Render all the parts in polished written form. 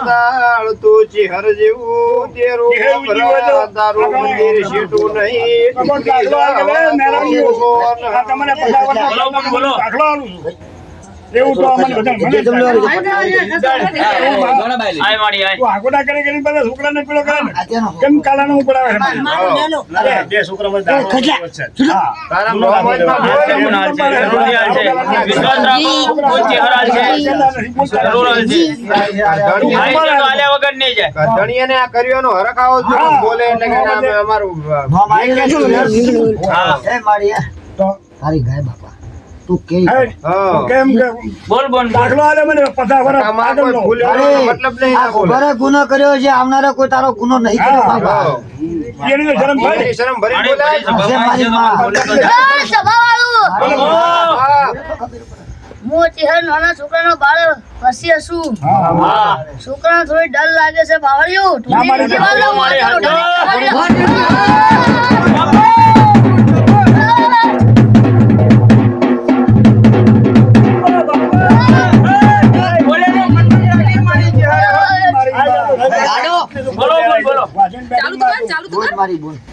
દાળ તો ચિહર જેવું તેરું દારૂ મંદિર શેઠું નહીં એવું તો અમને આગોડા કરી બધા છોકરાને પેલો કરે ને કેમ કાલાનો ઉપડાવે બે છોકરા બધા તારા મોહમ્મદમાં વિશ્વાસ રાખો કોઈ હરાલ છે જરૂર છે આલ્યા વગર નહીં જાય ધણીયાને આ કર્યોનો હરખ આવો જ બોલે એટલે કે અમારું એ મારી તો તારી ગાય બાપા તું કેમ બોલ બોલ દાખલો આલે મને 50 વર્ષ મતલબ નહીં ના બોલે બરે ગુનો કર્યો છે આવનારા કોઈ તારો ગુનો નહીં કર્યો બાપા એની શરમ ભાઈ એની શરમ ભરી બોલે મારી માં હું ચિહર નાના છોકરાનો બાળ વસી છું છોકરાને થોડી ડર લાગે છે બાવળિયું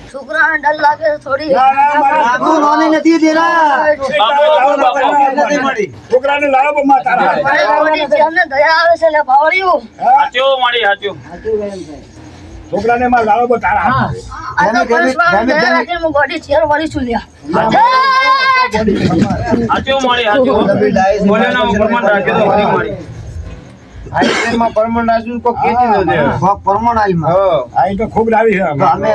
છોકરાને ડર લાગે છે થોડી નથી દેરા છોકરાને લાવો માતા અમને દયા આવે છે બાવળિયું હાચો મારી હાચો છોકરાને માં લાવો તારા હું ગોડી ચેર વળી છું લ્યા હાચો મારી હાચો બોલે ના પરમાન રાખ્યો તો હરી મારી આઈસ્ક્રીમમાં પરમણ રાજુ કો કેતી દો દે પરમણ આઈ માં આ તો ખૂબ લાવી છે અમે